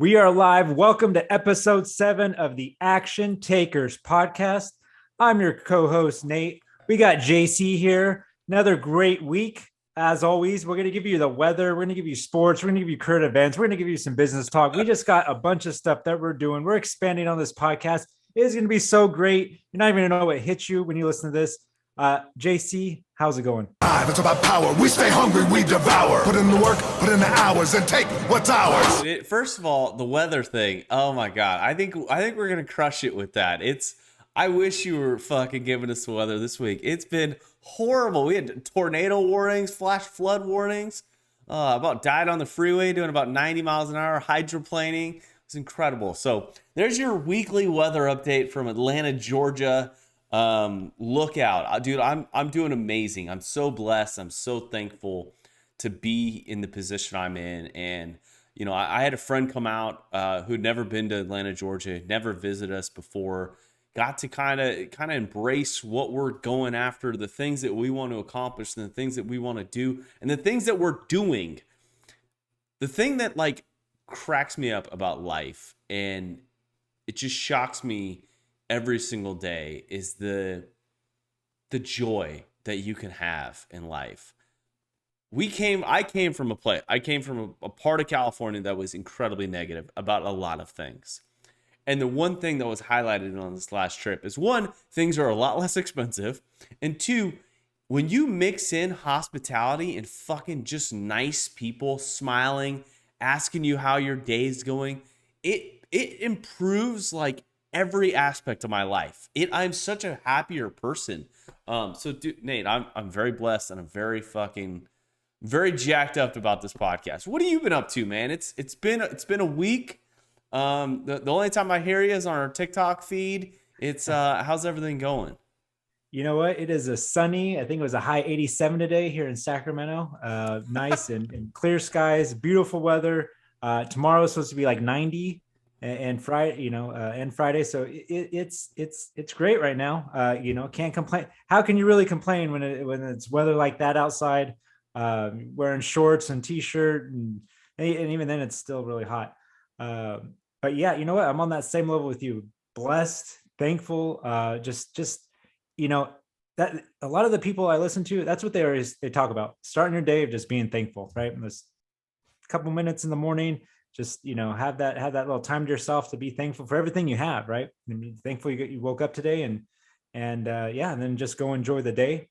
We are live. Welcome to episode 7 of the Action Takers podcast. I'm your co-host, Nate. We got JC here. Another great week. As always, we're going to give you the weather. We're going to give you sports. We're going to give you current events. We're going to give you some business talk. We just got a bunch of stuff that we're doing. We're expanding on this podcast. It is going to be so great. You're not even going to know what hits you when you listen to this. JC, how's it going? It's about power. We stay hungry, we devour. Put in the work, put in the hours, and take what's ours. First of all, the weather thing. Oh my god, I think we're gonna crush it with that. I wish you were fucking giving us the weather this week. It's been horrible. We had tornado warnings, flash flood warnings. About died on the freeway doing about 90 miles an hour, hydroplaning. It's incredible. So there's your weekly weather update from Atlanta, Georgia. Look out, dude. I'm doing amazing. I'm so blessed. I'm so thankful to be in the position I'm in. And you know, I had a friend come out who'd never been to Atlanta, Georgia, never visited us before. Got to kind of embrace what we're going after, the things that we want to accomplish, and the things that we want to do, and the things that we're doing. The thing that like cracks me up about life, and it just shocks me every single day, is the joy that you can have in life. I came from a part of California that was incredibly negative about a lot of things. And the one thing that was highlighted on this last trip is, one, things are a lot less expensive. And two, when you mix in hospitality and fucking just nice people smiling, asking you how your day's going, it improves like every aspect of my life. I'm such a happier person. So dude, Nate, I'm very blessed, and I'm very jacked up about this podcast. What have you been up to, man? It's been a week. The only time I hear you is on our TikTok feed. It's how's everything going? You know what? It is a sunny, I think it was a high 87 today here in Sacramento. Nice and clear skies, beautiful weather. Tomorrow is supposed to be like 90 and Friday, and Friday. So it's great right now. Can't complain. How can you really complain when it's weather like that outside, wearing shorts and t-shirt and even then it's still really hot. But yeah, you know what? I'm on that same level with you. Blessed, thankful. Just that a lot of the people I listen to, that's what they talk about. Starting your day of just being thankful, right? And this couple minutes in the morning, just have that little time to yourself to be thankful for everything you have, right? And be thankful you woke up today, and then just go enjoy the day.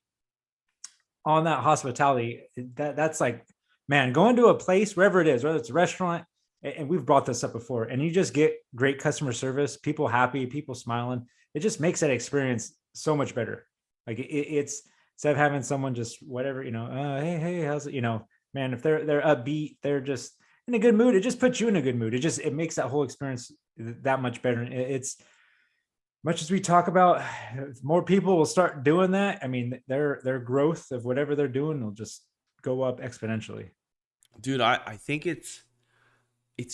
On that hospitality, that's like, man, going to a place wherever it is, whether it's a restaurant. And we've brought this up before, and you just get great customer service, people happy, people smiling. It just makes that experience so much better. Like it's instead of having someone just whatever, hey, how's it? Man, if they're upbeat, they're just in a good mood. It just puts you in a good mood. It makes that whole experience that much better. It's much as we talk about, if more people will start doing that, I mean, their growth of whatever they're doing will just go up exponentially. Dude, I think it's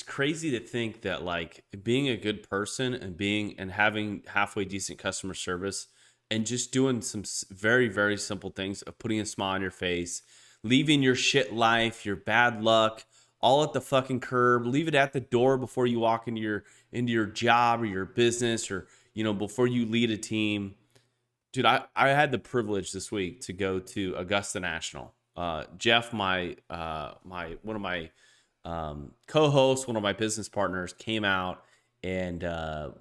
crazy to think that like being a good person and having halfway decent customer service and just doing some very, very simple things of putting a smile on your face, leaving your shit life, your bad luck, all at the fucking curb, leave it at the door before you walk into your job or your business, or, before you lead a team. Dude, I had the privilege this week to go to Augusta National. Jeff, one of my co-host, one of my business partners, came out, and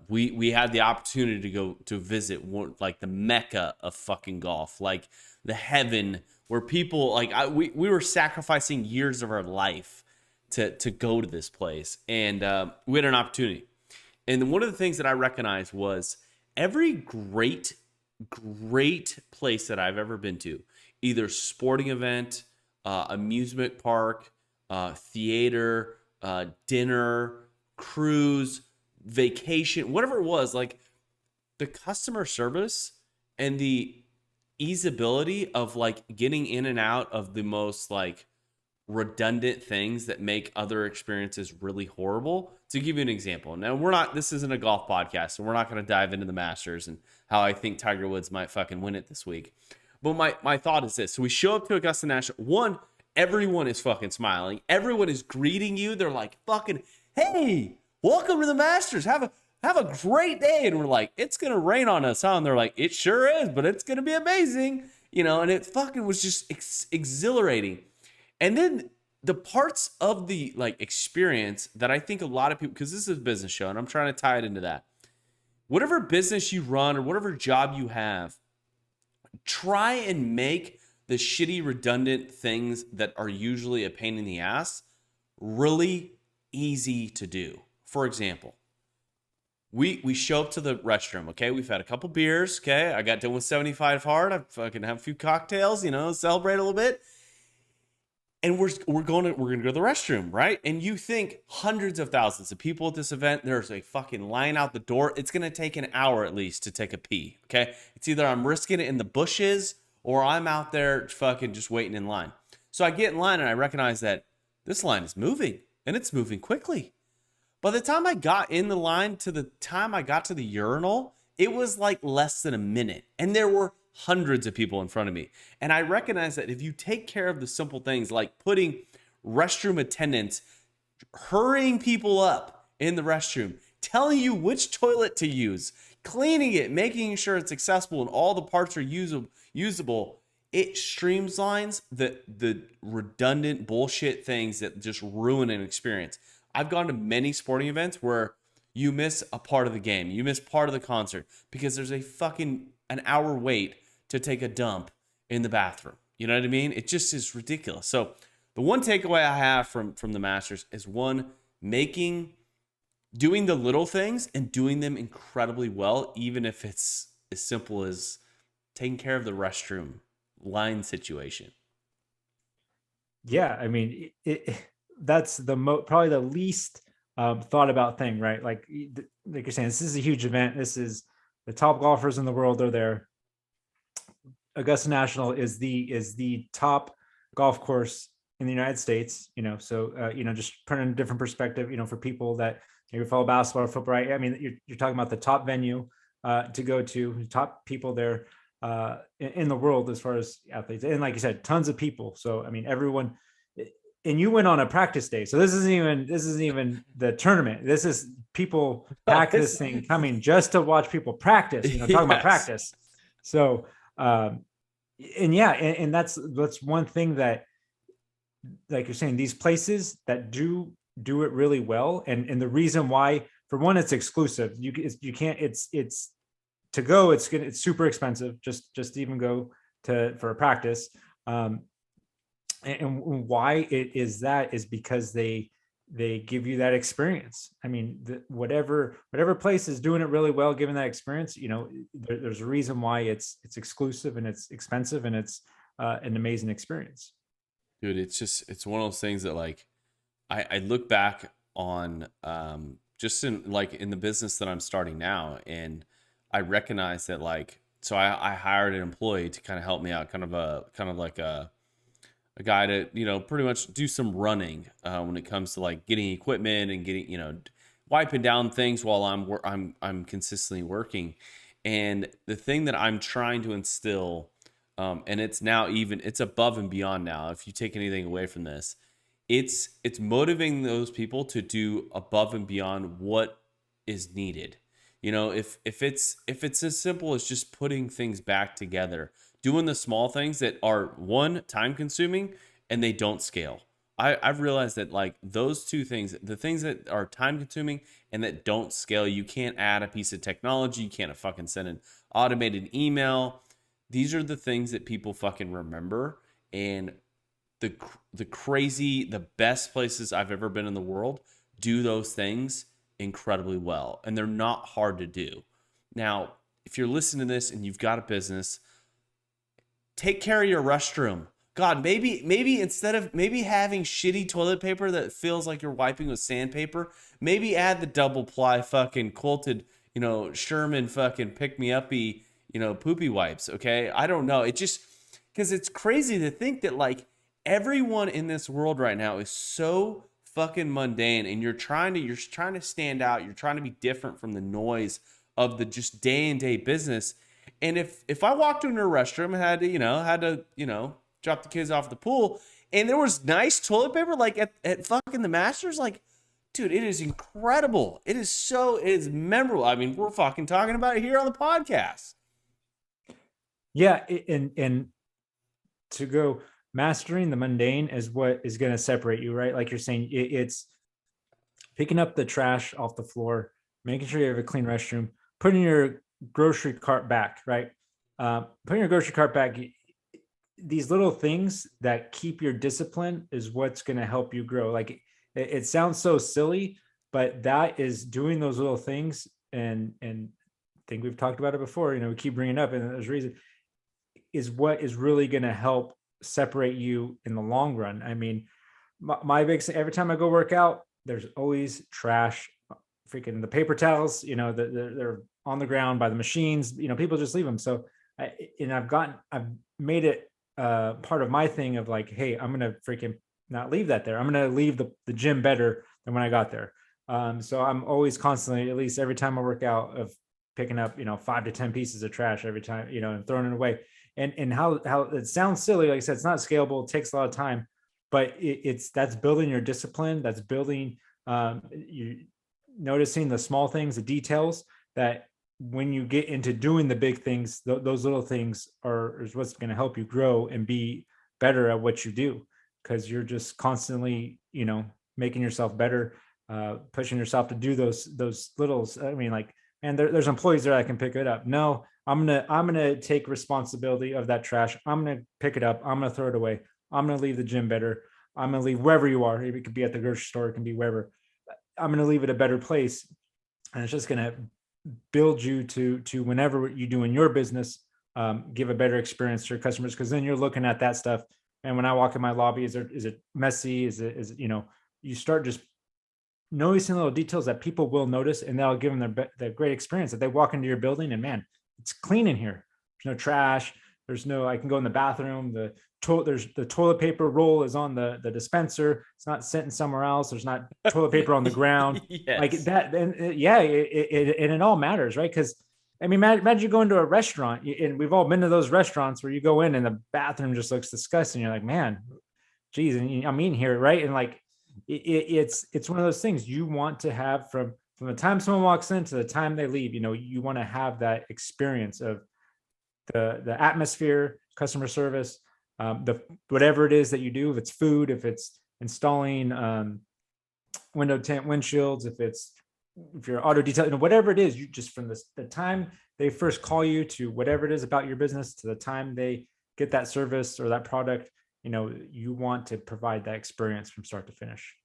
we had the opportunity to go to visit like the Mecca of fucking golf, like the heaven where people like we were sacrificing years of our life to go to this place, and we had an opportunity. And one of the things that I recognized was every great place that I've ever been to, either sporting event, amusement park, theater, dinner, cruise, vacation, whatever it was, like the customer service and the easeability of like getting in and out of the most like redundant things that make other experiences really horrible. To give you an example, now this isn't a golf podcast, so we're not going to dive into the Masters and how I think Tiger Woods might fucking win it this week. But my thought is this. So we show up to Augusta National. One, everyone is fucking smiling. Everyone is greeting you. They're like, fucking, hey, welcome to the Masters. Have a great day. And we're like, it's gonna rain on us, huh? And they're like, it sure is, but it's gonna be amazing, you know. And it fucking was just exhilarating. And then the parts of the like experience that I think a lot of people, because this is a business show, and I'm trying to tie it into that. Whatever business you run or whatever job you have, try and make the shitty, redundant things that are usually a pain in the ass really easy to do. For example, we show up to the restroom, okay? We've had a couple beers, okay? I got done with 75 hard. I fucking have a few cocktails, you know, celebrate a little bit. And we're gonna go to the restroom, right? And you think hundreds of thousands of people at this event, there's a fucking line out the door. It's gonna take an hour at least to take a pee, okay? It's either I'm risking it in the bushes or I'm out there fucking just waiting in line. So I get in line and I recognize that this line is moving, and it's moving quickly. By the time I got in the line to the time I got to the urinal, it was like less than a minute. And there were hundreds of people in front of me. And I recognize that if you take care of the simple things like putting restroom attendants, hurrying people up in the restroom, telling you which toilet to use, cleaning it, making sure it's accessible and all the parts are usable, it streamlines the redundant bullshit things that just ruin an experience. I've gone to many sporting events where you miss a part of the game, you miss part of the concert because there's a fucking an hour wait to take a dump in the bathroom. You know what I mean? It just is ridiculous. So the one takeaway I have from the Masters is one, doing the little things and doing them incredibly well, even if it's as simple as taking care of the restroom line situation. Yeah, I mean, that's the probably the least thought about thing, right? Like you're saying, this is a huge event. This is the top golfers in the world are there. Augusta National is the top golf course in the United States, you know. So you know, just put in a different perspective, you know, for people that maybe follow basketball or football, right? I mean, you're talking about the top venue to go to, top people there in the world as far as athletes, and like you said, tons of people. So I mean, everyone. And you went on a practice day, so this isn't even the tournament. This is people pack this thing coming just to watch people practice. You know, talking about practice. So, and yeah, and that's one thing that, like you're saying, these places that do it really well, and the reason why, for one, it's exclusive. You can't. It's to go. It's super expensive just to even go for a practice. And why it is that is because they give you that experience. I mean, whatever place is doing it really well, given that experience, you know, there's a reason why it's exclusive and it's expensive and it's an amazing experience. Dude, it's one of those things that like I look back on just in the business that I'm starting now, and I recognize that like, so I hired an employee to kind of help me out, kind of like a guy to, you know, pretty much do some running when it comes to like getting equipment and getting, you know, wiping down things while I'm consistently working. And the thing that I'm trying to instill, and it's above and beyond now. If you take anything away from this, it's motivating those people to do above and beyond what is needed. You know, if it's as simple as just putting things back together, doing the small things that are, one, time consuming and they don't scale. I've realized that like those two things, the things that are time consuming and that don't scale, you can't add a piece of technology. You can't fucking send an automated email. These are the things that people fucking remember. And the best places I've ever been in the world do those things incredibly well. And they're not hard to do. Now, if you're listening to this and you've got a business, take care of your restroom. God, maybe instead of having shitty toilet paper that feels like you're wiping with sandpaper, maybe add the double ply fucking quilted, you know, Sherman fucking pick me uppy, you know, poopy wipes. Okay. I don't know. It just, because it's crazy to think that like everyone in this world right now is so fucking mundane, and you're trying to stand out. You're trying to be different from the noise of the just day and day business. And if I walked into a restroom and had to drop the kids off the pool, and there was nice toilet paper like at fucking the Masters, like, Dude, it is incredible. It is memorable. I mean, we're fucking talking about it here on the podcast. Yeah, and to go, mastering the mundane is what is going to separate you, right? Like you're saying, it's picking up the trash off the floor, making sure you have a clean restroom, putting your grocery cart back, right? Putting your grocery cart back. These little things that keep your discipline is what's going to help you grow. Like it sounds so silly, but that is doing those little things. And I think we've talked about it before. We keep bringing it up, and there's a reason, is what is really going to help separate you in the long run. I mean, my big thing, every time I go work out, there's always trash, freaking the paper towels, they're on the ground by the machines, people just leave them. So I've made it part of my thing of like, hey, I'm going to freaking not leave that there. I'm going to leave the gym better than when I got there. So I'm always constantly, at least every time I work out, of picking up, 5 to 10 pieces of trash every time, and throwing it away. And how it sounds silly. Like I said, it's not scalable. It takes a lot of time, but that's building your discipline. That's building, you noticing the small things, the details, that when you get into doing the big things, those little things is what's going to help you grow and be better at what you do. Because you're just constantly, making yourself better, pushing yourself to do those littles. I mean, like, and there's employees there that can pick it up. No, I'm gonna take responsibility of that trash. I'm gonna pick it up. I'm gonna throw it away. I'm gonna leave the gym better. I'm gonna leave wherever you are. It could be at the grocery store. It can be wherever. I'm gonna leave it a better place, and it's just gonna build you to whenever you do in your business, give a better experience to your customers. Because then you're looking at that stuff. And when I walk in my lobby, is it messy? Is it you start just noticing little details that people will notice, and that'll give them their great experience. That they walk into your building and, man, it's clean in here. There's no trash. I can go in the bathroom. There's the toilet paper roll is on the dispenser. It's not sitting somewhere else. There's not toilet paper on the ground. Yes. Like that. And yeah, it all matters, right? Because I mean, imagine you go into a restaurant, and we've all been to those restaurants where you go in and the bathroom just looks disgusting. You're like, man, geez, and I'm in here, right? And like, it's one of those things you want to have from the time someone walks in to the time they leave. You want to have that experience of the atmosphere, customer service, the whatever it is that you do. If it's food, if it's installing window tint windshields, if you're auto detail, whatever it is, you just, from the time they first call you to whatever it is about your business to the time they get that service or that product, you want to provide that experience from start to finish.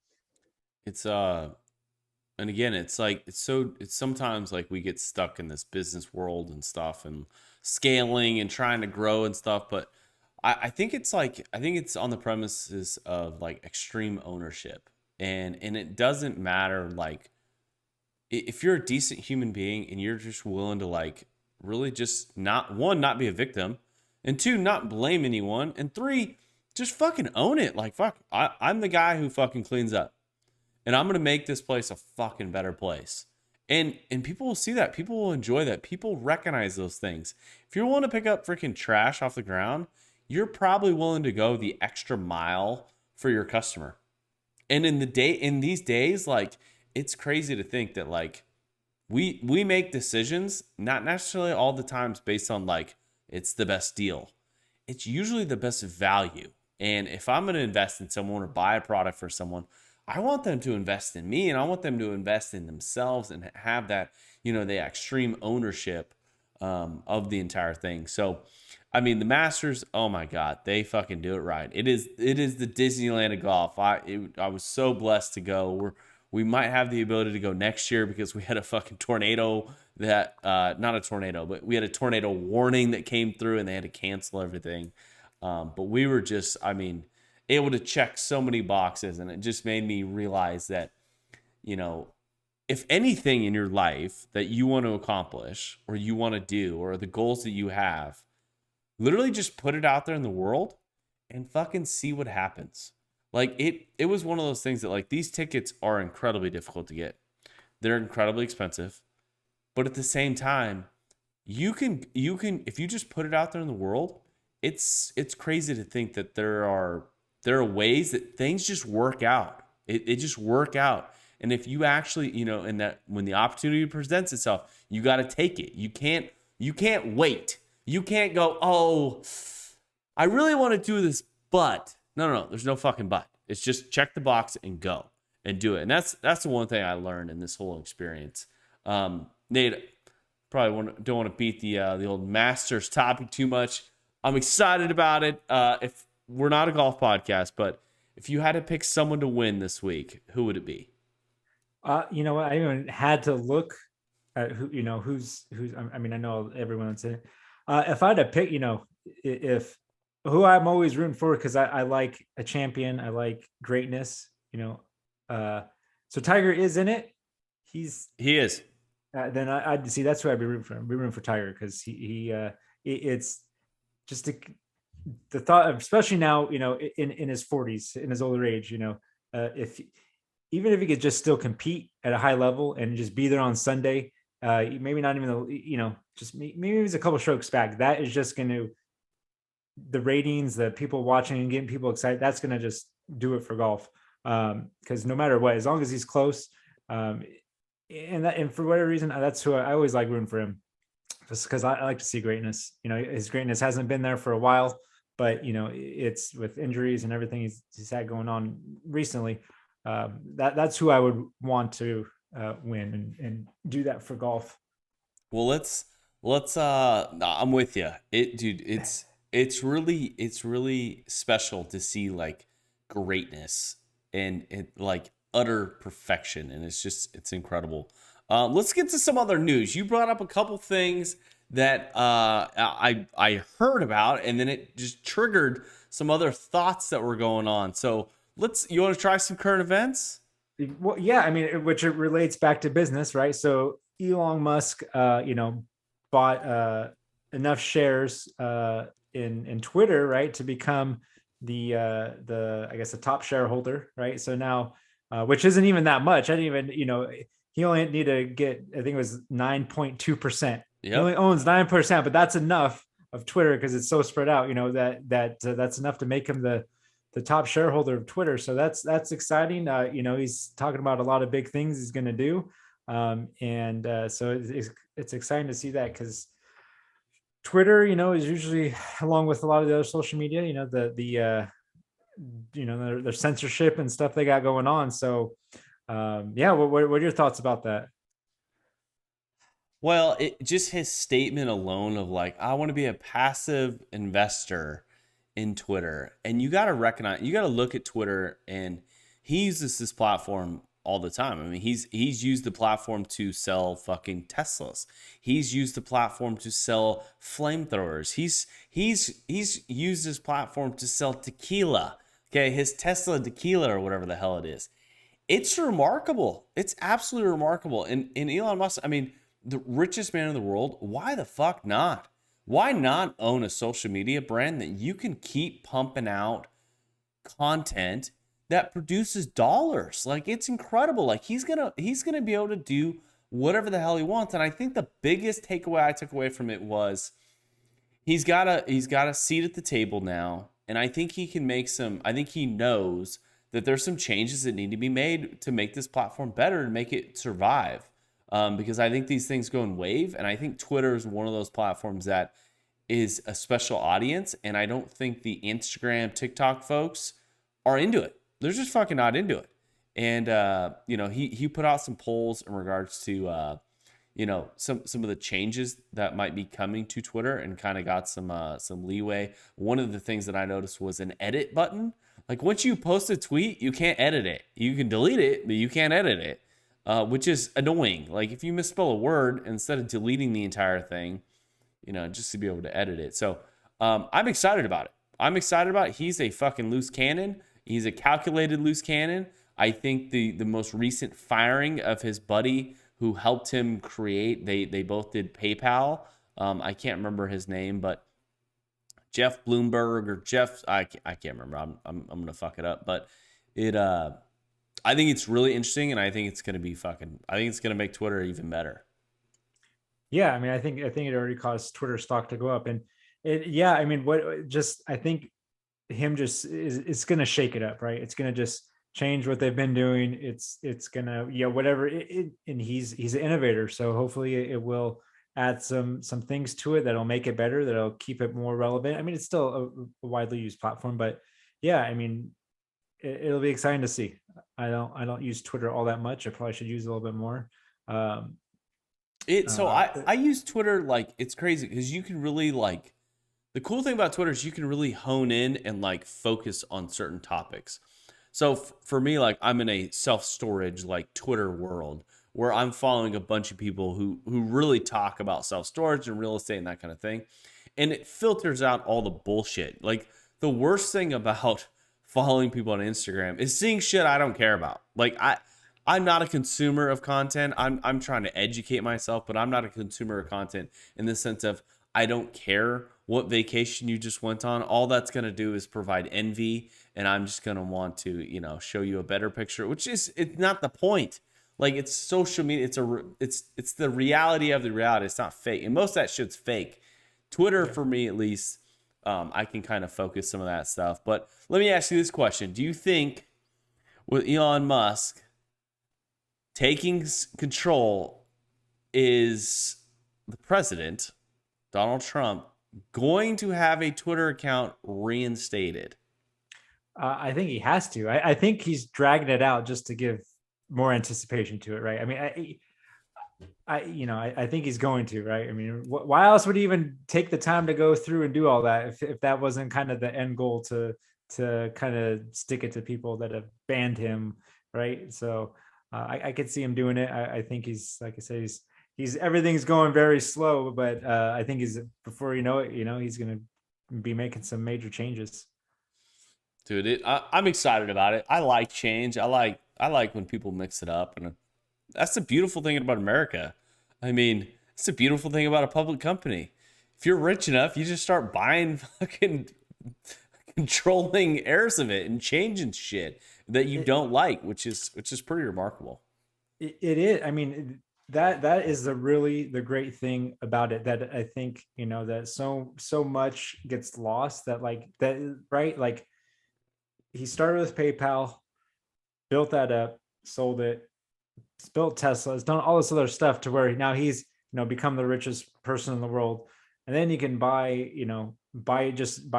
It's and again, it's like it's sometimes like we get stuck in this business world and stuff and scaling and trying to grow and stuff, but I think it's on the premises of like extreme ownership, and it doesn't matter, like, if you're a decent human being and you're just willing to, like, really just not be a victim, and 2, not blame anyone, and 3, just fucking own it. Like, fuck, I'm the guy who fucking cleans up, and I'm going to make this place a fucking better place. And people will see that. People will enjoy that. People recognize those things. If you're willing to pick up freaking trash off the ground, you're probably willing to go the extra mile for your customer. And in these days, like, it's crazy to think that, like, we make decisions not necessarily all the times based on, like, it's the best deal. It's usually the best value. And if I'm going to invest in someone or buy a product for someone, I want them to invest in me, and I want them to invest in themselves and have that, the extreme ownership of the entire thing. So, I mean, the Masters, oh my God, they fucking do it right. It is the Disneyland of golf. I was so blessed to go. We might have the ability to go next year because we had a fucking tornado that, not a tornado, but we had a tornado warning that came through and they had to cancel everything. But we were just, I mean, able to check so many boxes, and it just made me realize that, if anything in your life that you want to accomplish or you want to do, or the goals that you have, literally just put it out there in the world and fucking see what happens. Like, it was one of those things that, like, these tickets are incredibly difficult to get. They're incredibly expensive. But at the same time, you can if you just put it out there in the world, it's crazy to think that there are ways that things just work out. It just work out. And if you actually, and that when the opportunity presents itself, you got to take it. You can't wait. You can't go, oh, I really want to do this, but no, there's no fucking but. It's just check the box and go and do it. And that's the one thing I learned in this whole experience. Nate, probably don't want to beat the old Masters topic too much. I'm excited about it. If we're not a golf podcast, but if you had to pick someone to win this week, who would it be? You know what? I even had to look at who's. I mean, I know everyone's in it. If I had to pick, if who I'm always rooting for, because I like a champion, I like greatness. So Tiger is in it. He is. Then I'd see that's who I'd be rooting for. I'd be rooting for Tiger because it's just the thought of, especially now, in his 40s, in his older age, if even if he could just still compete at a high level and just be there on Sunday, maybe not even just maybe it's a couple strokes back. That is just going to, the ratings, the people watching and getting people excited. That's going to just do it for golf. Because no matter what, as long as he's close, and for whatever reason, that's who I always like rooting for him, just because I like to see greatness. His greatness hasn't been there for a while, but it's with injuries and everything he's had going on recently. That's who I would want to win and do that for golf. Well, let's I'm with you. Dude, it's really special to see like greatness and like utter perfection, and it's incredible. Let's get to some other news. You brought up a couple things that I heard about, and then it just triggered some other thoughts that were going on. So you want to try some current events? Well, yeah, I mean, which it relates back to business, right? So Elon Musk, bought enough shares in Twitter, right, to become the I guess the top shareholder, right? So now, which isn't even that much. I didn't even, he only need to get, I think it was 9.2%. He only owns 9%, but that's enough of Twitter because it's so spread out. That's enough to make him the top shareholder of Twitter. So that's exciting. He's talking about a lot of big things he's going to do. So it's exciting to see that, because Twitter, is usually, along with a lot of the other social media, their censorship and stuff they got going on. So, what are your thoughts about that? Well, just his statement alone of like, I want to be a passive investor in Twitter. And you got to look at Twitter, and he uses this platform all the time. I mean, he's used the platform to sell fucking Teslas. He's used the platform to sell flamethrowers. He's used his platform to sell tequila. Okay, his Tesla tequila or whatever the hell it is. It's remarkable. It's absolutely remarkable. And Elon Musk, I mean, the richest man in the world, why the fuck not? Why not own a social media brand that you can keep pumping out content that produces dollars? Like, it's incredible. Like, he's gonna be able to do whatever the hell he wants. And I think the biggest takeaway I took away from it was he's got a seat at the table now. And I think he can make I think he knows that there's some changes that need to be made to make this platform better and make it survive. Because I think these things go in wave, and I think Twitter is one of those platforms that is a special audience, and I don't think the Instagram, TikTok folks are into it. They're just fucking not into it. And he put out some polls in regards to some of the changes that might be coming to Twitter, and kind of got some leeway. One of the things that I noticed was an edit button. Like, once you post a tweet, you can't edit it. You can delete it, but you can't edit it. Which is annoying. Like, if you misspell a word, instead of deleting the entire thing, just to be able to edit it. So I'm excited about it. He's a fucking loose cannon. He's a calculated loose cannon. I think the most recent firing of his buddy who helped him create, they both did PayPal. I can't remember his name, but Jeff Bloomberg or Jeff, I can't remember. I'm gonna fuck it up, but I think it's really interesting, and I think it's going to make Twitter even better. Yeah, I mean, I think it already caused Twitter stock to go up, and I think him it's going to shake it up, right? It's going to just change what they've been doing. It's gonna, yeah, whatever and he's an innovator, so hopefully it will add some things to it that'll make it better, that'll keep it more relevant. I mean, it's still a widely used platform, but yeah, I mean, it'll be exciting to see. I don't use Twitter all that much. I probably should use it a little bit more. um So I but use Twitter, like, it's crazy because you can really, like, the cool thing about Twitter is you can really hone in and like focus on certain topics. So for me, like, I'm in a self-storage like Twitter world where I'm following a bunch of people who really talk about self-storage and real estate and that kind of thing. And it filters out all the bullshit. Like, the worst thing about following people on Instagram is seeing shit I don't care about. Like, I'm not a consumer of content. I'm trying to educate myself, but I'm not a consumer of content in the sense of I don't care what vacation you just went on. All that's going to do is provide envy, and I'm just going to want to, show you a better picture, which is, it's not the point. Like, it's social media. It's the reality of the reality. It's not fake. And most of that shit's fake. Twitter, for me at least, I can kind of focus some of that stuff. But let me ask you this question. Do you think with Elon Musk taking control, is the president, Donald Trump, going to have a Twitter account reinstated? I think he has to. I think he's dragging it out just to give more anticipation to it, right? I mean, I think he's going to, right? I mean, why else would he even take the time to go through and do all that if that wasn't kind of the end goal to kind of stick it to people that have banned him, right? So I could see him doing it. I think he's, like I say, he's everything's going very slow, but I think he's, before you know it, he's going to be making some major changes. Dude, I'm excited about it. I like change. I like when people mix it up, and that's the beautiful thing about America. I mean, it's the beautiful thing about a public company. If you're rich enough, you just start buying fucking controlling heirs of it and changing shit that you don't like, which is pretty remarkable. It is. I mean, that is the great thing about it, that I think, that so much gets lost, that like that, right? Like, he started with PayPal, built that up, sold it, built Tesla, has done all this other stuff to where now he's, become the richest person in the world. And then you can buy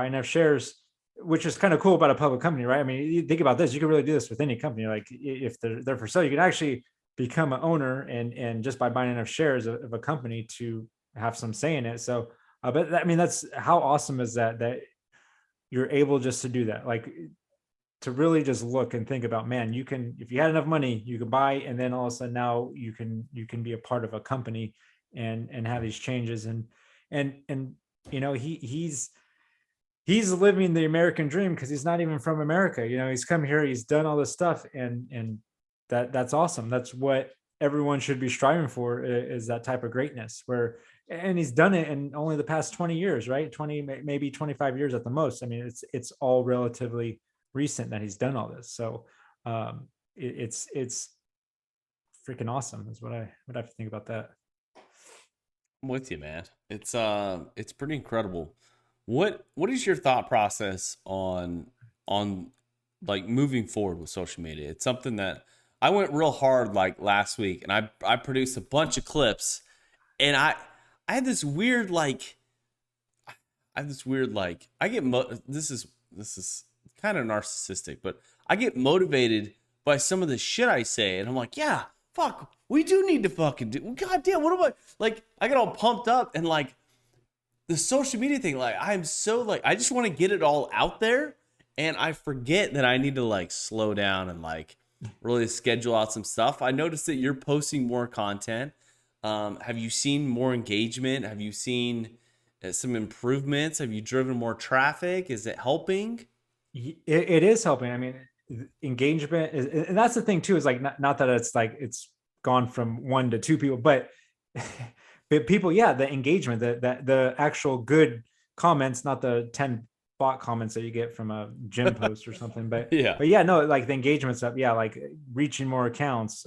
enough shares, which is kind of cool about a public company, right? I mean, you think about this, you can really do this with any company. Like, if they're for sale, you can actually become an owner, and just by buying enough shares of a company to have some say in it. So, but I mean, that's how awesome is that you're able just to do that. Like, to really just look and think about, man, you can, if you had enough money, you could buy, and then all of a sudden now you can be a part of a company and have these changes. And he's living the American dream, because he's not even from America. He's come here, he's done all this stuff, and that's awesome. That's what everyone should be striving for, is that type of greatness, and he's done it in only the past 20 years, right? 20, maybe 25 years at the most. I mean, it's all relatively recent that he's done all this. So it's freaking awesome is what I would have to think about that. I'm with you, man. It's pretty incredible. What is your thought process on like moving forward with social media? It's something that I went real hard like last week, and I produced a bunch of clips, and I had this weird like I get this is kind of narcissistic, but I get motivated by some of the shit I say, and I'm like, yeah, fuck, we do need to fucking do. God damn, what am I like? I get all pumped up, and like the social media thing, like I'm so like I just want to get it all out there, and I forget that I need to like slow down and like really schedule out some stuff. I noticed that you're posting more content. Have you seen more engagement? Have you seen some improvements? Have you driven more traffic? Is it helping? It is helping. I mean, engagement is, and that's the thing too, is like, not that it's like it's gone from 1 to 2 people, but but people, yeah, the engagement, the actual good comments, not the 10 bot comments that you get from a gym post or something. But Yeah. but yeah, no, like the engagement stuff, yeah, like reaching more accounts,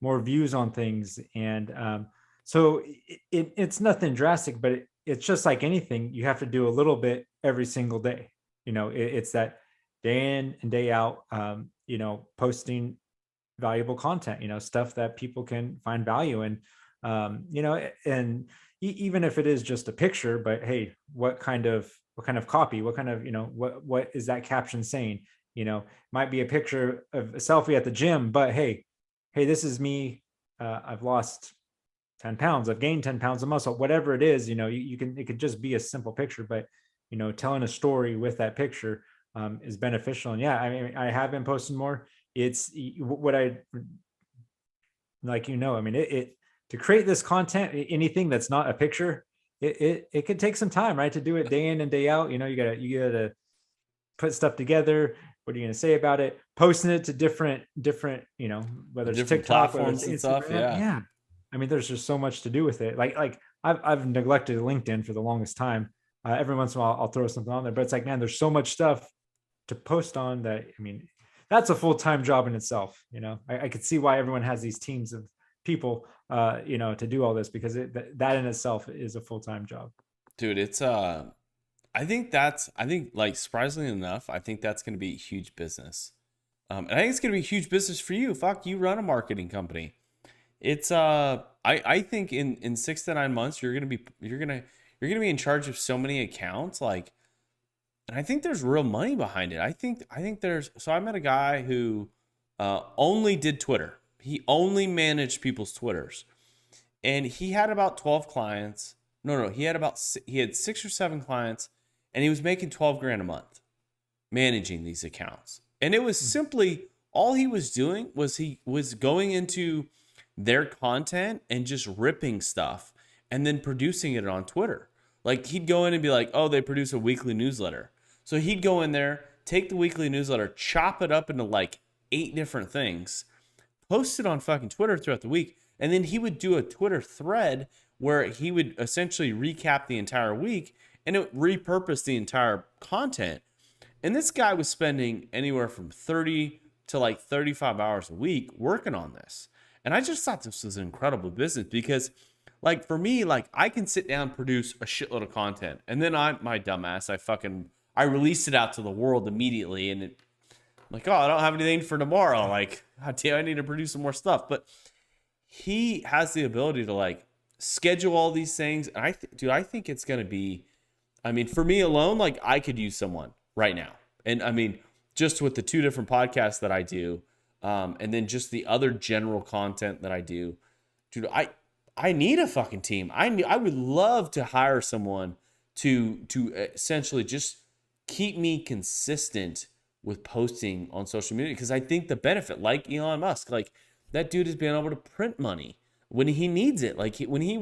more views on things. And so it's nothing drastic, but it's just like anything, you have to do a little bit every single day. It's that day in and day out. posting valuable content, stuff that people can find value in. And even if it is just a picture, but hey, what kind of copy, what kind of, what is that caption saying? Might be a picture of a selfie at the gym, but hey, this is me. I've lost 10 pounds, I've gained 10 pounds of muscle, whatever it is, it could just be a simple picture, but telling a story with that picture is beneficial. And yeah, I mean, I have been posting more. It's what I like, I mean, it to create this content, anything that's not a picture, it could take some time, right? To do it day in and day out. You gotta put stuff together. What are you going to say about it? Posting it to different, whether it's Different TikTok, whether it's platforms and stuff. Instagram. Yeah. Yeah. I mean, there's just so much to do with it. Like I've neglected LinkedIn for the longest time. Every once in a while I'll throw something on there, but it's like, man, there's so much stuff to post on that. I mean, that's a full-time job in itself. I could see why everyone has these teams of people, to do all this, because that in itself is a full-time job. Dude, it's I think like surprisingly enough, I think that's going to be a huge business. And I think it's going to be a huge business for you. Fuck, you run a marketing company. It's I think in 6 to 9 months you're going to be in charge of so many accounts, like, and I think there's real money behind it. I think there's, so I met a guy who only did Twitter. He only managed people's Twitters. And he had about 12 clients. No, he had 6 or 7 clients, and he was making 12 grand a month managing these accounts. And it was simply, all he was doing was he was going into their content and just ripping stuff and then producing it on Twitter. Like, he'd go in and be like, oh, they produce a weekly newsletter. So he'd go in there, take the weekly newsletter, chop it up into like 8 different things, post it on fucking Twitter throughout the week. And then he would do a Twitter thread where he would essentially recap the entire week, and it would repurpose the entire content. And this guy was spending anywhere from 30 to like 35 hours a week working on this. And I just thought this was an incredible business because, like, for me, like, I can sit down, produce a shitload of content, and then my dumbass, I release it out to the world immediately, and it, like, oh, I don't have anything for tomorrow. Like, God damn, I need to produce some more stuff. But he has the ability to like schedule all these things. And I think it's going to be, I mean, for me alone, like, I could use someone right now. And I mean, just with the 2 different podcasts that I do, and then just the other general content that I do, dude, I need a fucking team. I would love to hire someone to essentially just keep me consistent with posting on social media, because I think the benefit, like Elon Musk, like, that dude is being able to print money when he needs it. Like, when he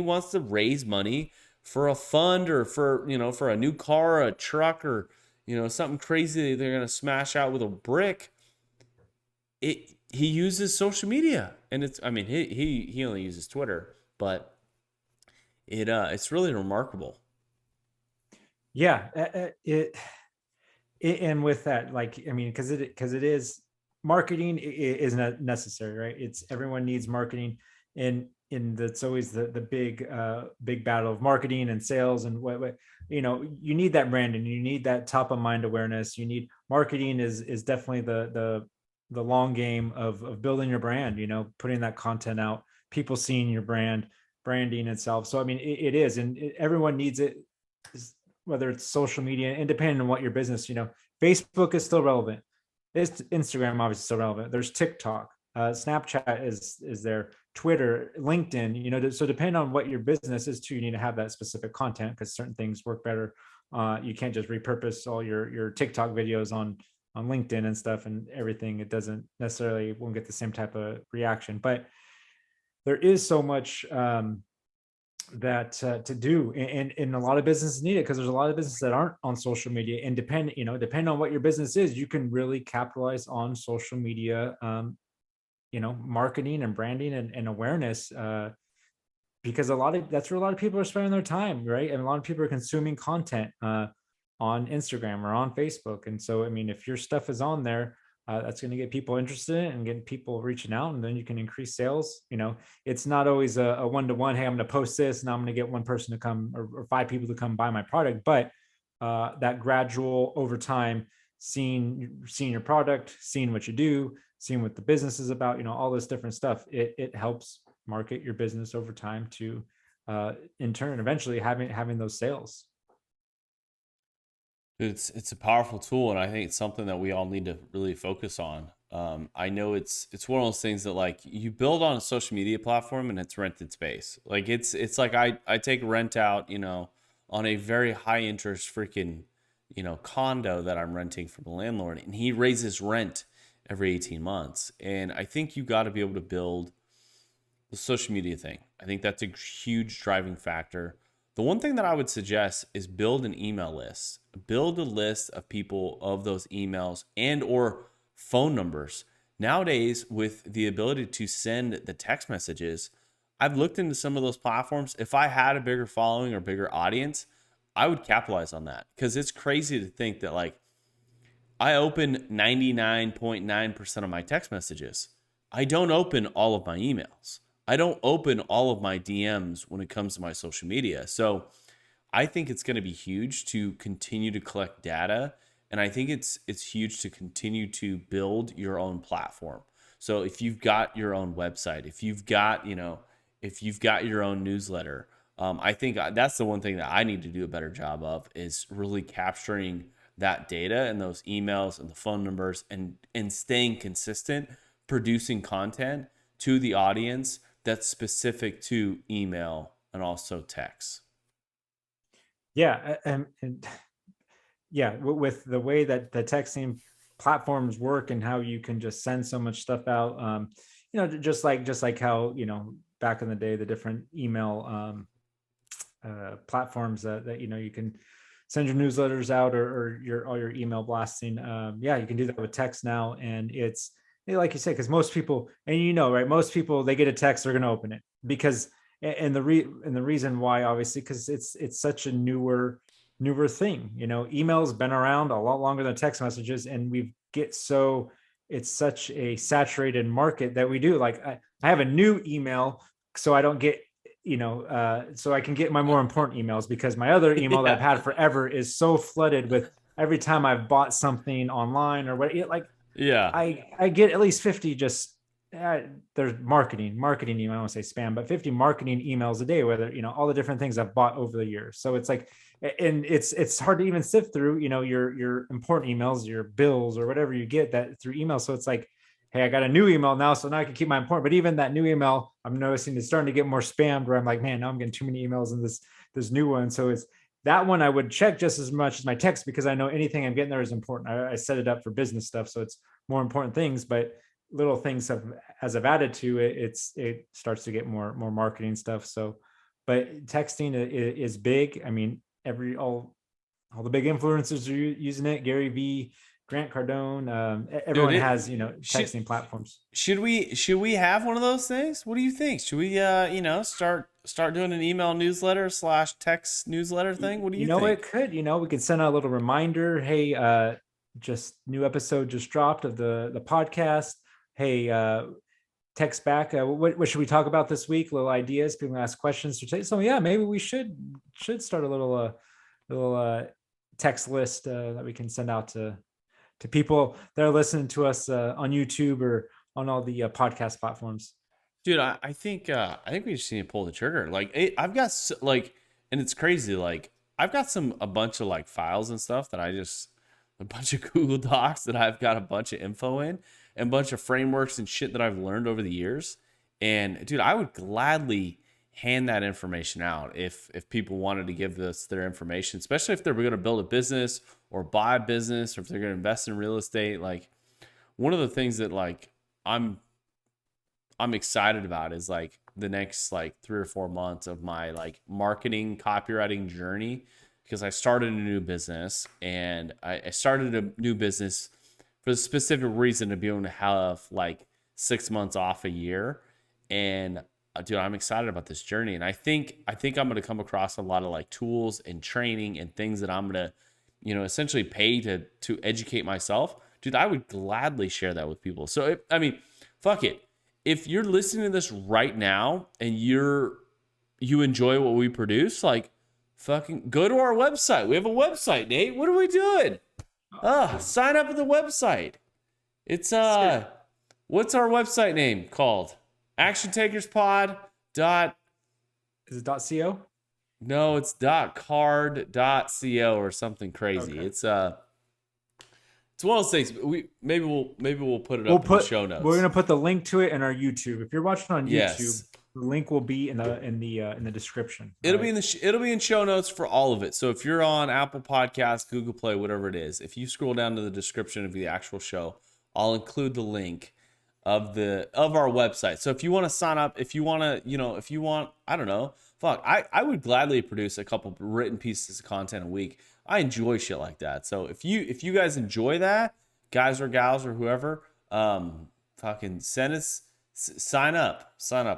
wants to raise money for a fund, or for a new car, or a truck, or something crazy that they're gonna smash out with a brick. He uses social media, and he only uses Twitter, but it's really remarkable. Yeah, and with that, like, I mean, because it is, marketing is not necessary, right? It's, everyone needs marketing, and that's always the big battle of marketing and sales. And what you need that branding, you need that top of mind awareness. You need, marketing is definitely the long game of building your brand, putting that content out, people seeing your branding itself. So I mean, it is, and everyone needs it, whether it's social media, and depending on what your business, Facebook is still relevant. It's Instagram, obviously, still relevant. There's TikTok, Snapchat is there, Twitter, LinkedIn. So depending on what your business is too, you need to have that specific content, because certain things work better. You can't just repurpose all your TikTok videos on LinkedIn and stuff and everything. It won't get the same type of reaction. But there is so much that to do, and a lot of businesses need it, because there's a lot of businesses that aren't on social media, and depending on what your business is, you can really capitalize on social media, marketing and branding and awareness, because that's where a lot of people are spending their time, right? And a lot of people are consuming content on Instagram or on Facebook. And so, I mean, if your stuff is on there, that's going to get people interested and get people reaching out, and then you can increase sales. It's not always a one-to-one. Hey, I'm going to post this and I'm going to get one person to come, or 5 people to come buy my product. But that gradual, over time, seeing your product, seeing what you do, seeing what the business is about, all this different stuff. It helps market your business over time to in turn eventually having those sales. It's a powerful tool, and I think it's something that we all need to really focus on. I know it's one of those things that like you build on a social media platform and it's rented space. Like it's like I take rent out, on a very high interest freaking, condo that I'm renting from the landlord, and he raises rent every 18 months. And I think you got to be able to build the social media thing. I think that's a huge driving factor. The one thing that I would suggest is build an email list. Build a list of people of those emails and or phone numbers. Nowadays, with the ability to send the text messages, I've looked into some of those platforms. If I had a bigger following or bigger audience, I would capitalize on that, because it's crazy to think that like I open 99.9% of my text messages. I don't open all of my emails. I don't open all of my DMs when it comes to my social media. So I think it's going to be huge to continue to collect data. And I think it's huge to continue to build your own platform. So if you've got your own website, if you've got your own newsletter, I think that's the one thing that I need to do a better job of, is really capturing that data and those emails and the phone numbers, and staying consistent, producing content to the audience that's specific to email and also text. Yeah. And yeah, with the way that the texting platforms work and how you can just send so much stuff out, just like how, back in the day, the different email platforms that you can send your newsletters out, or all your email blasting. Yeah, you can do that with text now. And it's like you said, because most people, and right, most people, they get a text, they're going to open it, because and the reason why, obviously, because it's such a newer thing. Email's been around a lot longer than text messages, and it's such a saturated market that we do. Like I have a new email, so I don't get, so I can get my more important emails, because my other email that I've had forever is so flooded with, every time I've bought something online or what, I get at least 50 just there's marketing email. I don't want to say spam, but 50 marketing emails a day, whether, all the different things I've bought over the years. So it's like, and it's hard to even sift through, your important emails, your bills, or whatever you get that through email. So it's like, hey, I got a new email now, so now I can keep my important. But even that new email, I'm noticing it's starting to get more spammed, where I'm like, man, now I'm getting too many emails in this new one. So it's that one I would check just as much as my text, because I know anything I'm getting there is important. I set it up for business stuff, so it's more important things. But little things as I've added to it, it starts to get more marketing stuff. So, but texting is big. I mean, all the big influencers are using it. Gary Vee, Grant Cardone, everyone has, texting platforms. Should we have one of those things? What do you think? Should we start doing an email newsletter / text newsletter thing? What do you think? It could, we could send out a little reminder. Hey, just new episode just dropped of the podcast. Hey, text back. What should we talk about this week? Little ideas. People ask questions. So yeah, maybe we should start a little text list that we can send out to people that are listening to us on YouTube or on all the podcast platforms. Dude, I think we just need to pull the trigger. Like, I've got and it's crazy. Like, I've got a bunch of like files and stuff that a bunch of Google Docs that I've got a bunch of info in, and a bunch of frameworks and shit that I've learned over the years. And dude, I would gladly hand that information out if people wanted to give us their information, especially if they're going to build a business or buy a business, or if they're going to invest in real estate. Like, one of the things that like I'm excited about is like the next like 3 or 4 months of my like marketing copywriting journey, because I started a new business, and I started a new business for the specific reason to be able to have like 6 months off a year. And dude, I'm excited about this journey. And I think I'm going to come across a lot of like tools and training and things that I'm going to, essentially pay to educate myself. Dude, I would gladly share that with people. So, fuck it. If you're listening to this right now and you enjoy what we produce, like, fucking go to our website. We have a website, Nate. What are we doing? Sign up at the website. It's Sick. what's our website name called? Action Takers Pod dot Is it .co? no, it's .card.co or something crazy. Okay. It's one of those things. Maybe we'll put it We'll up in the put show notes. we're gonna put the link to it in our YouTube. If you're watching on YouTube, Yes. the link will be in the description. It'll right? be it'll be in show notes for all of it. So if you're on Apple Podcasts, Google Play, whatever it is, if you scroll down to the description of the actual show, I'll include the link of our website. So if you want to sign up, if you want to, if you want, I don't know, fuck, I would gladly produce a couple written pieces of content a week. I enjoy shit like that. So if you guys enjoy that, guys or gals or whoever, fucking send us. Sign up.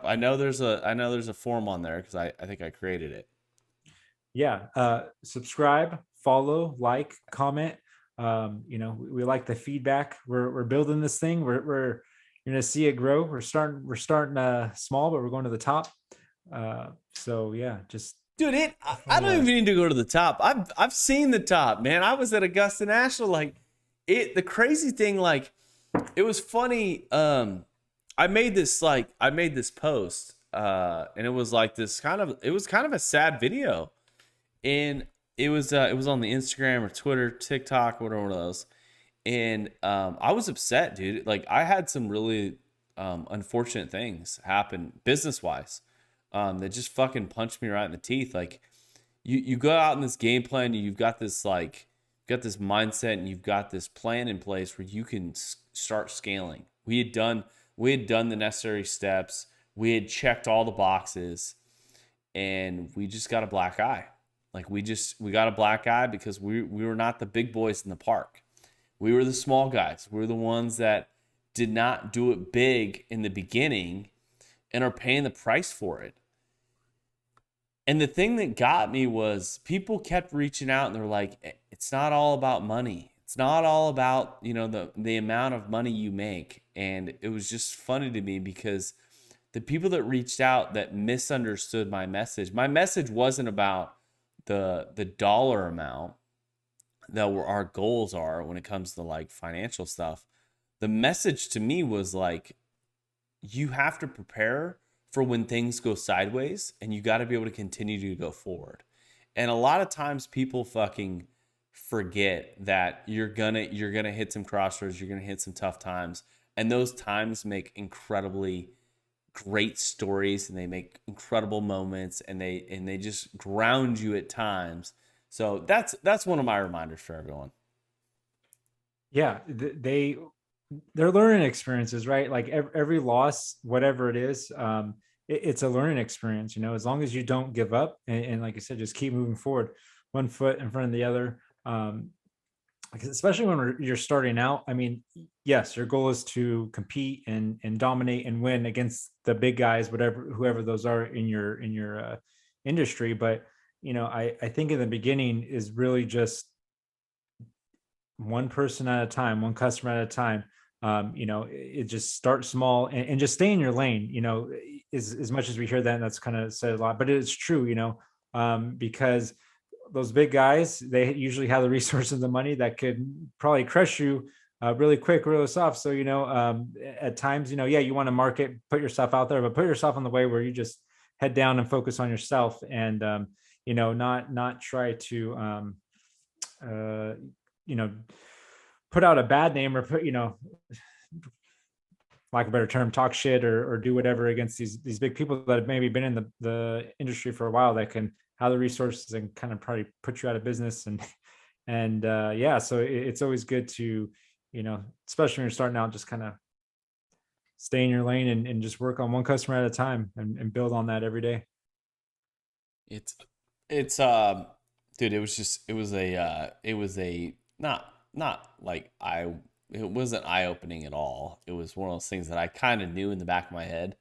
I know there's a form on there because I think I created it. Yeah. Subscribe, follow, like, comment. We like the feedback. We're building this thing. We're you're gonna see it grow. We're starting small, but we're going to the top. So yeah, just Dude, I don't even need to go to the top. I've seen the top, man. I was at Augusta National. Like the crazy thing, like it was funny. I made this post, and it was like it was kind of a sad video, and it was on the Instagram or Twitter, TikTok, whatever one of those, and I was upset, dude. Like I had some really unfortunate things happen business wise, that just fucking punched me right in the teeth. Like you go out in this game plan, and you've got this mindset, and you've got this plan in place where you can start scaling. We had done the necessary steps. We had checked all the boxes, and we just got a black eye. Like we got a black eye because we were not the big boys in the park. We were the small guys. We were the ones that did not do it big in the beginning and are paying the price for it. And the thing that got me was people kept reaching out, and they're like, it's not all about money. It's not all about, the amount of money you make. And it was just funny to me because the people that reached out that misunderstood my message wasn't about the dollar amount that our goals are when it comes to like financial stuff. The message to me was like, you have to prepare for when things go sideways, and you got to be able to continue to go forward. And a lot of times people fucking forget that you're gonna hit some crossroads, you're gonna hit some tough times, and those times make incredibly great stories, and they make incredible moments, and they just ground you at times. So that's one of my reminders for everyone. yeah, they're learning experiences, right? Like every loss, whatever it is, it's a learning experience. As long as you don't give up, and like I said, just keep moving forward, one foot in front of the other. Especially when you're starting out. I mean, yes, your goal is to compete and dominate and win against the big guys, whoever those are in your industry. But I think in the beginning is really just one person at a time, one customer at a time. It just start small, and just stay in your lane. As much as we hear that, and that's kind of said a lot, but it's true. Because those big guys, they usually have the resources and the money that could probably crush you really quick, really soft. So at times, yeah, you want to market, put yourself out there, but put yourself in the way where you just head down and focus on yourself, and not try to put out a bad name, or put lack of a better term, talk shit or do whatever against these big people that have maybe been in the industry for a while, that can have the resources and kind of probably put you out of business. And yeah, so it's always good to, especially when you're starting out, just kind of stay in your lane, and just work on one customer at a time, and build on that every day. It's dude, it was a not like it wasn't eye-opening at all. It was one of those things that I kind of knew in the back of my head,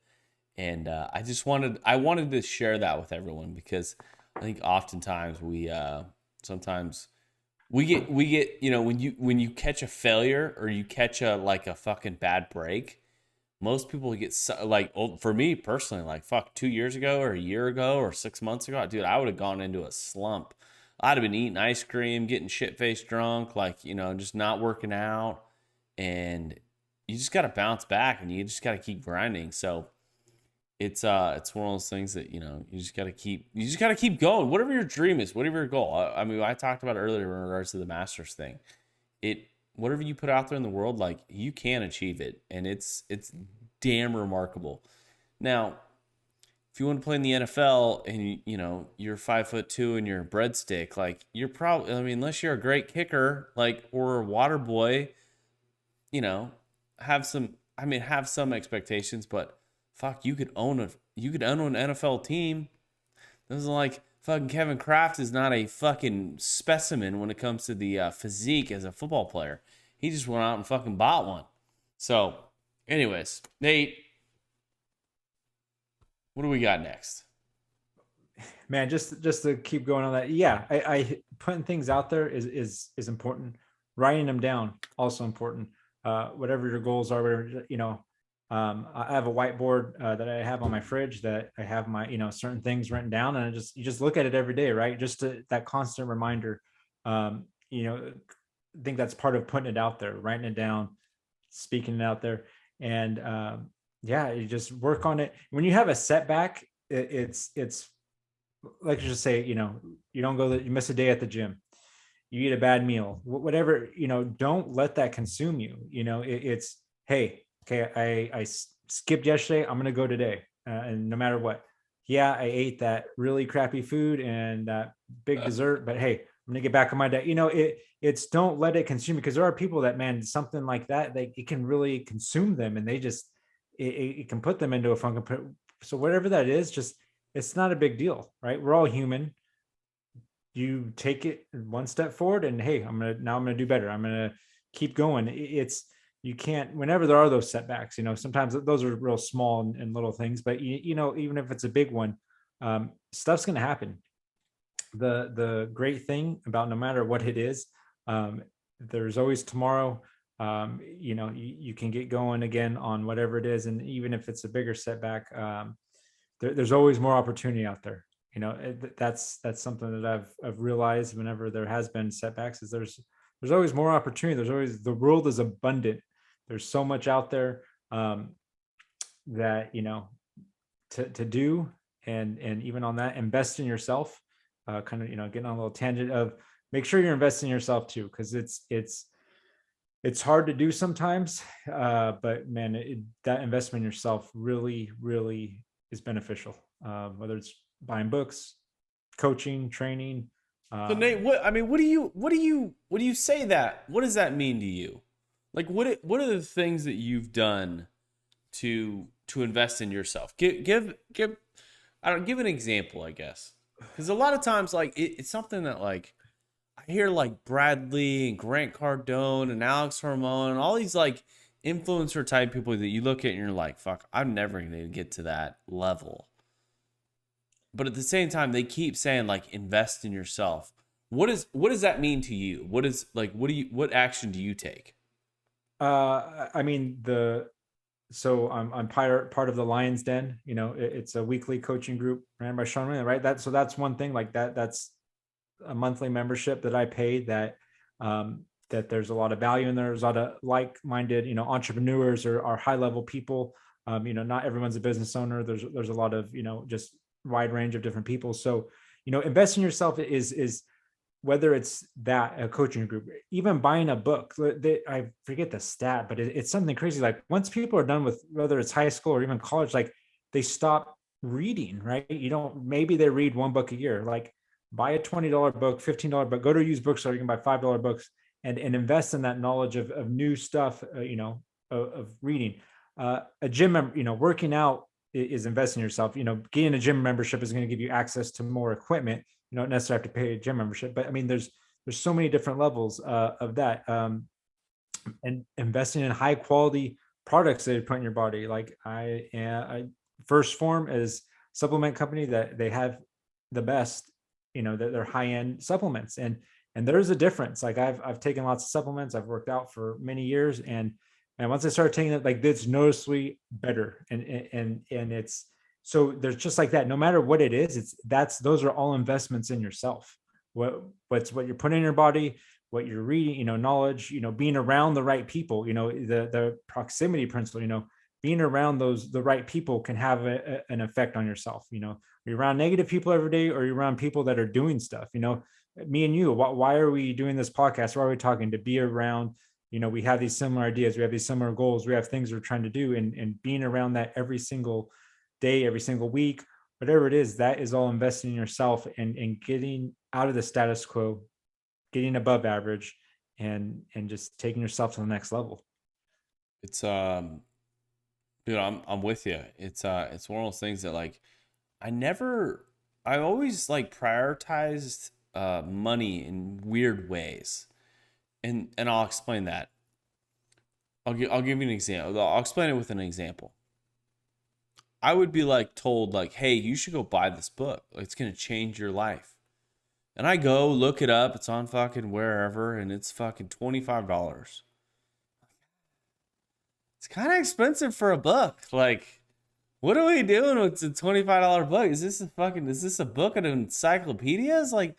and I wanted to share that with everyone, because I think oftentimes sometimes we get when you catch a failure, or you catch a fucking bad break, most people get for me personally, like fuck, 2 years ago or a year ago or 6 months ago, dude, I would have gone into a slump I'd have been eating ice cream, getting shit faced drunk, like, just not working out. And you just got to bounce back and you just got to keep grinding. So it's one of those things that, you just got to keep going. Whatever your dream is, whatever your goal. I mean, I talked about it earlier in regards to the Masters thing. Whatever you put out there in the world, like, you can achieve it. And it's damn remarkable. Now, if you want to play in the NFL and you're 5'2" and you're a breadstick, like, you're probably, I mean, unless you're a great kicker, like, or a water boy, have some expectations, but fuck, you could own an NFL team. This is like fucking Kevin Kraft is not a fucking specimen when it comes to the physique as a football player. He just went out and fucking bought one. So, anyways, Nate, what do we got next? Man, just to keep going on that. Yeah, I putting things out there is important. Writing them down also important. Whatever your goals are, whatever, I have a whiteboard that I have on my fridge that I have my, certain things written down, and you just look at it every day, right? Just that constant reminder. I think that's part of putting it out there, writing it down, speaking it out there. And yeah, you just work on it. When you have a setback, it's like, just say, you don't go, you miss a day at the gym, you eat a bad meal, whatever, don't let that consume you. It's, hey, okay, I skipped yesterday, I'm going to go today. And no matter what, yeah, I ate that really crappy food and that big dessert, but hey, I'm going to get back on my diet. It's don't let it consume you, because there are people that, man, something like that, it can really consume them, and they just, it can put them into a funk. So whatever that is, just, it's not a big deal, right? We're all human. You take it one step forward and, hey, I'm going to do better. I'm going to keep going. You can't, whenever there are those setbacks, sometimes those are real small and little things, but even if it's a big one, stuff's going to happen. The great thing about, no matter what it is, there's always tomorrow. You can get going again on whatever it is. And even if it's a bigger setback, there's always more opportunity out there. That's something that I've realized whenever there has been setbacks, is there's always more opportunity. The world is abundant. There's so much out there that, to do. And even on that, invest in yourself, kind of, getting on a little tangent of, make sure you're investing in yourself too. Cause it's hard to do sometimes, but man, that investment in yourself really, really is beneficial. Whether it's buying books, coaching, training. So Nate, what do you say that? What does that mean to you? Like, what are the things that you've done to invest in yourself? Give an example, I guess. Because a lot of times, like, it's something that, like, I hear, like, Bradley and Grant Cardone and Alex Hormone and all these, like, influencer type people that you look at and you're like, fuck, I'm never going to get to that level. But at the same time, they keep saying, like, invest in yourself. What does that mean to you? What action do you take? I mean, so I'm part of the Lions Den. It's a weekly coaching group ran by Sean Miller, right? That's one thing, like that's a monthly membership that I pay, that there's a lot of value in there. There's a lot of like-minded, entrepreneurs or high-level people. Not everyone's a business owner. There's a lot of, just wide range of different people. So, invest in yourself is whether it's that, a coaching group, even buying a book. I forget the stat, but it's something crazy. Like, once people are done with, whether it's high school or even college, like, they stop reading, right? Maybe they read one book a year. Like, buy a $20 book, $15 book, go to a used bookstore, you can buy $5 books and invest in that knowledge of new stuff, of reading. A gym member, working out is investing in yourself. Getting a gym membership is going to give you access to more equipment. You don't necessarily have to pay a gym membership, but I mean, there's so many different levels of that. And investing in high quality products that you put in your body. Like, I First Form is supplement company that they have the best, they're high end supplements, and there's a difference. Like, I've taken lots of supplements. I've worked out for many years, and once I started taking it, like, it's noticeably better. And it's, so there's just like that, no matter what it is, those are all investments in yourself. what you're putting in your body, what you're reading, knowledge, being around the right people, the proximity principle, being around the right people can have an effect on yourself. You're around negative people every day, or you're around people that are doing stuff. Me and you, why are we doing this podcast? Why are we talking? To be around, we have these similar ideas, we have these similar goals, we have things we're trying to do, and being around that every single day, every single week, whatever it is, that is all investing in yourself and getting out of the status quo, getting above average, and just taking yourself to the next level. It's dude, I'm with you. It's one of those things that like I always like prioritized money in weird ways. And I'll explain that. I'll give you an example. I'll explain it with an example. I would be like told like, "Hey, you should go buy this book. It's going to change your life." And I go look it up. It's on fucking wherever, and it's fucking $25. It's kind of expensive for a book. Like, what are we doing with a $25 book? Is this a book of encyclopedias? Like,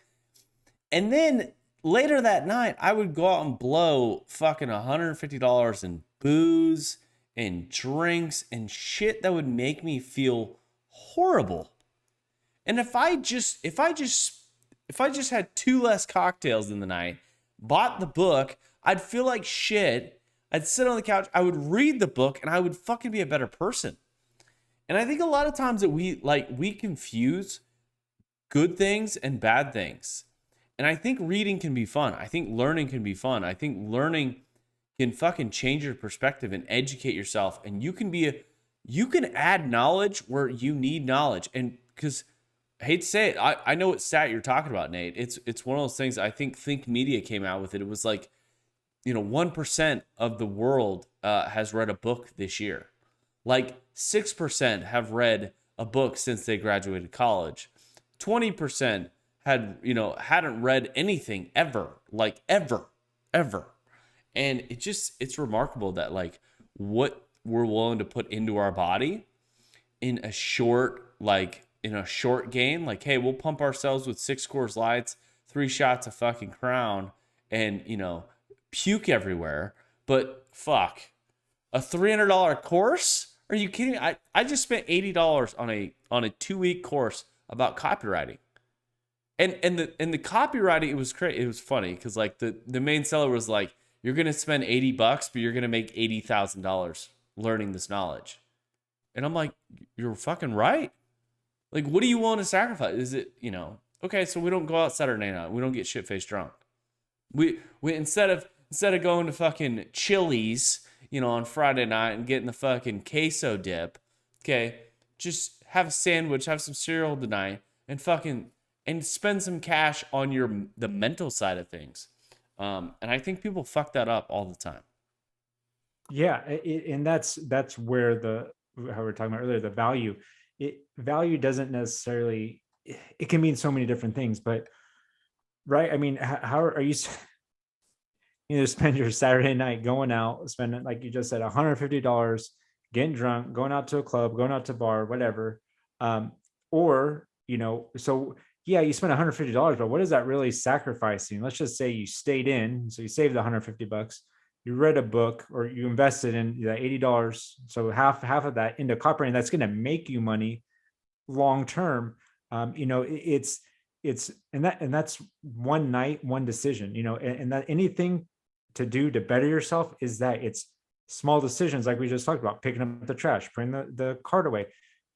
and then later that night, I would go out and blow fucking $150 in booze and drinks and shit that would make me feel horrible. And if I just had 2 less cocktails in the night, bought the book, I'd feel like shit. I'd sit on the couch, I would read the book, and I would fucking be a better person. And I think a lot of times that we confuse good things and bad things. And I think reading can be fun. I think learning can be fun. I think learning can fucking change your perspective and educate yourself. And you can add knowledge where you need knowledge. And because I hate to say it, I know what stat you're talking about, Nate. It's one of those things. I think Media came out with it. It was like, 1% of the world has read a book this year. Like 6% have read a book since they graduated college. 20% hadn't read anything ever, like ever. And it's remarkable that like what we're willing to put into our body in a short game. Like, hey, we'll pump ourselves with 6 Coors Lights, 3 shots of fucking Crown, and puke everywhere. But fuck, a $300 course? Are you kidding? I just spent $80 on a 2-week course about copywriting. And the copywriting, it was crazy. It was funny because like the main seller was like, you're gonna spend $80, but you're gonna make $80,000 learning this knowledge. And I'm like, you're fucking right. Like, what do you want to sacrifice? Is it, okay, so we don't go out Saturday night. We don't get shit-faced drunk. We instead of going to fucking Chili's, on Friday night and getting the fucking queso dip, okay, just have a sandwich, have some cereal tonight, and spend some cash on the mental side of things. And I think people fuck that up all the time. Yeah, and that's where how we were talking about earlier, the value. Value doesn't necessarily, it can mean so many different things, but right? I mean, how are you? Spend your Saturday night going out, spending, like you just said, $150, getting drunk, going out to a club, going out to a bar, whatever. Or, so yeah, you spend $150, but what is that really sacrificing? Let's just say you stayed in, so you saved the $150, you read a book, or you invested in that $80. So half of that into copywriting, that's going to make you money long term. It's and that's one night, one decision, and that anything to do to better yourself is that it's small decisions, like we just talked about, picking up the trash, putting the cart away,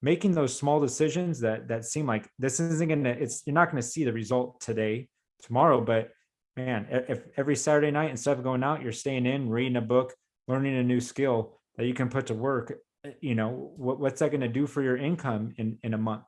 making those small decisions that seem like this isn't gonna, you're not gonna see the result today, tomorrow, but man, if every Saturday night, instead of going out, you're staying in, reading a book, learning a new skill that you can put to work, what's that going to do for your income in a month?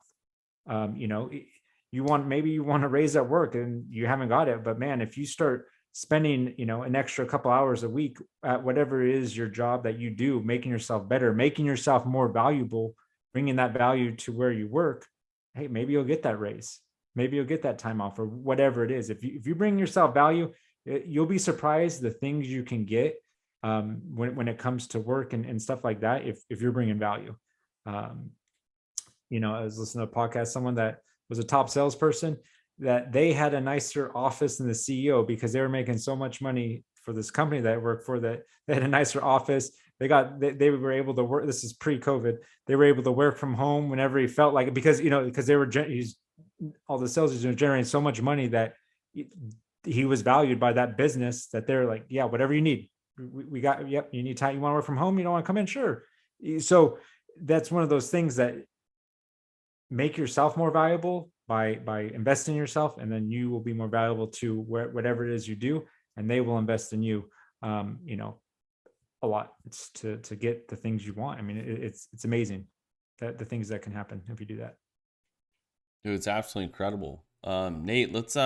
You want to raise at work and you haven't got it, but man, if you start spending an extra couple hours a week at whatever it is your job that you do, making yourself better, making yourself more valuable, bringing that value to where you work, hey, maybe you'll get that raise, maybe you'll get that time off, or whatever it is. If you bring yourself value, you'll be surprised the things you can get when it comes to work and stuff like that, if you're bringing value. I was listening to a podcast, someone that was a top salesperson, that they had a nicer office than the CEO because they were making so much money for this company that I worked for, that they had a nicer office. They were able to work. This is pre-COVID. They were able to work from home whenever he felt like it, because because they were all the sales are generating so much money that he was valued by that business, that they're like, yeah, whatever you need, we got. Yep, you need time. You want to work from home? You don't want to come in? Sure. So that's one of those things that make yourself more valuable by investing in yourself, and then you will be more valuable to whatever it is you do, and they will invest in you. A lot. It's to get the things you want. I mean, it's amazing that the things that can happen if you do that. Dude, it's absolutely incredible. Nate, let's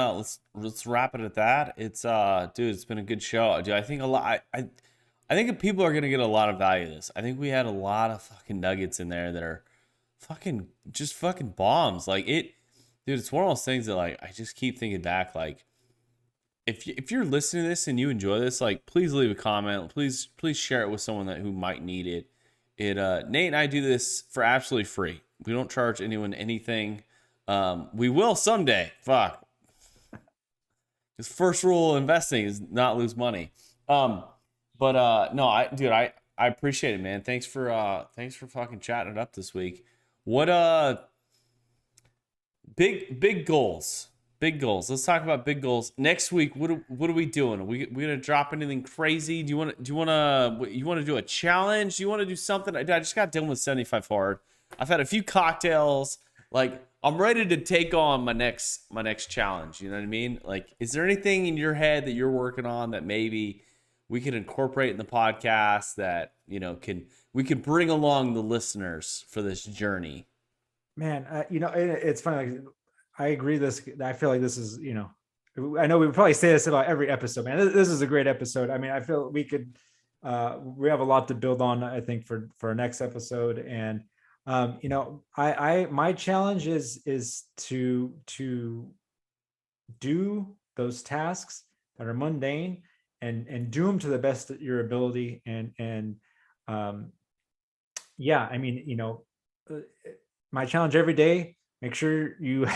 wrap it at that. It's dude, it's been a good show. Dude, I think a lot. I think people are gonna get a lot of value of this. I think we had a lot of fucking nuggets in there that are fucking bombs. Like it, dude. It's one of those things that like I just keep thinking back. Like if you're listening to this and you enjoy this, like please leave a comment. Please share it with someone who might need it. Nate and I do this for absolutely free. We don't charge anyone anything. We will someday. Fuck. His first rule of investing is not lose money. No, I appreciate it, man. Thanks for fucking chatting it up this week. What big goals. Big goals. Let's talk about big goals. Next week, what are we doing? Are we gonna drop anything crazy? Do you want to do a challenge? Do you want to do something? I just got done with 75 hard. I've had a few cocktails. Like I'm ready to take on my next challenge. You know what I mean? Like, is there anything in your head that you're working on that maybe we can incorporate in the podcast that we can bring along the listeners for this journey? Man, it's funny. Like, I agree. I feel like this is, I know we would probably say this about every episode, man. This is a great episode. I mean, I feel we have a lot to build on, I think, for our next episode. And, my challenge is to do those tasks that are mundane and do them to the best of your ability. Yeah, I mean, my challenge every day, make sure you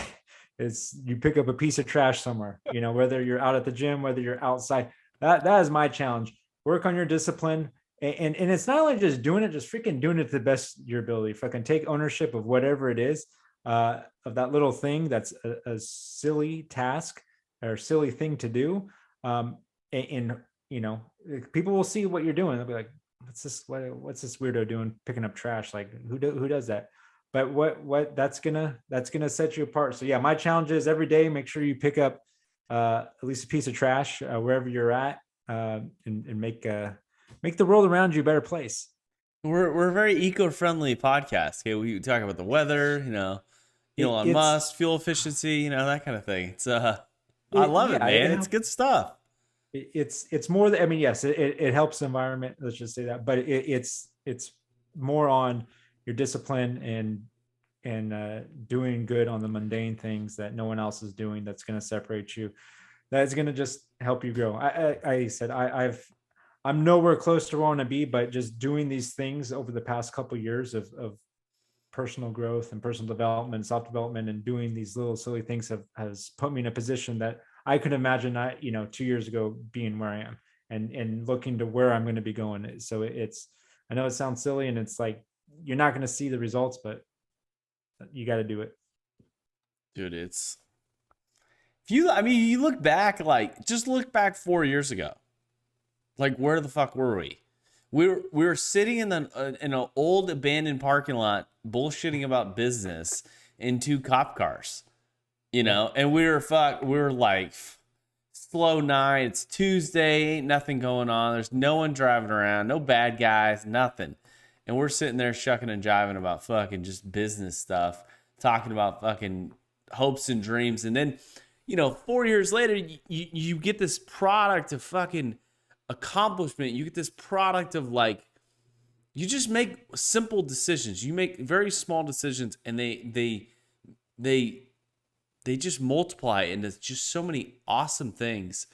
pick up a piece of trash somewhere, whether you're out at the gym, whether you're outside. That is my challenge. Work on your discipline. And it's not only just doing it, just freaking doing it to the best of your ability. Fucking take ownership of whatever it is, of that little thing that's a silly task or silly thing to do. People will see what you're doing. They'll be like, what's this weirdo doing picking up trash? Like who does that? But what that's gonna set you apart. So yeah, my challenge is every day, make sure you pick up at least a piece of trash wherever you're at, and make the world around you a better place. We're a very eco-friendly podcast. Okay, we talk about the weather, Elon Musk, fuel efficiency, that kind of thing. It's I love it, man. It's good stuff. It's more than, I mean, yes, it helps the environment. Let's just say that, but it's more on your discipline and doing good on the mundane things that no one else is doing. That's going to separate you. That's going to just help you grow. I said I'm nowhere close to where I want to be, but just doing these things over the past couple of years of personal growth and personal development, self-development, and doing these little silly things has put me in a position that I could imagine 2 years ago being where I am and looking to where I'm going to be going. So I know it sounds silly and it's like, you're not going to see the results, but you got to do it. Dude, you look back, just look back 4 years ago. Like, where the fuck were we? We were sitting in an old abandoned parking lot, bullshitting about business in 2 cop cars, and we were like, slow night. It's Tuesday, ain't nothing going on. There's no one driving around, no bad guys, nothing. And we're sitting there shucking and jiving about fucking just business stuff, talking about fucking hopes and dreams. And then, 4 years later, you get this product of fucking accomplishment. You get this product of you just make simple decisions. You make very small decisions, and they just multiply into just so many awesome things.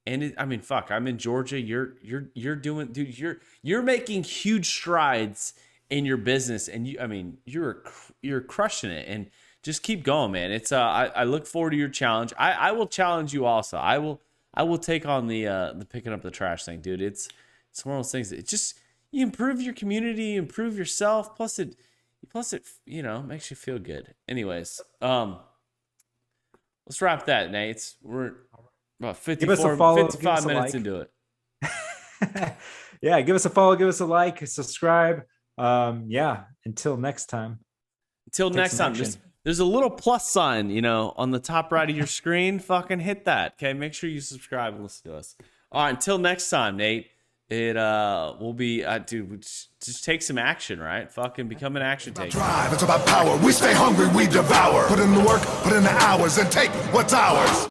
And I'm in Georgia. You're doing, dude. You're making huge strides in your business, and you're crushing it. And just keep going, man. It's I look forward to your challenge. I will challenge you also. I will take on the picking up the trash thing, dude. It's one of those things that it just, you improve your community, you improve yourself, plus it makes you feel good. Anyways, let's wrap that, Nate. We're about 55 minutes into it. Yeah, give us a follow, give us a like, subscribe. Until next time. Until next time, there's a little plus sign, on the top right of your screen. Fucking hit that. Okay, make sure you subscribe and listen to us. All right, until next time, Nate. It will be, dude, just take some action, right? Fucking become an action taker. Drive, it's about power. We stay hungry, we devour. Put in the work, put in the hours, and take what's ours.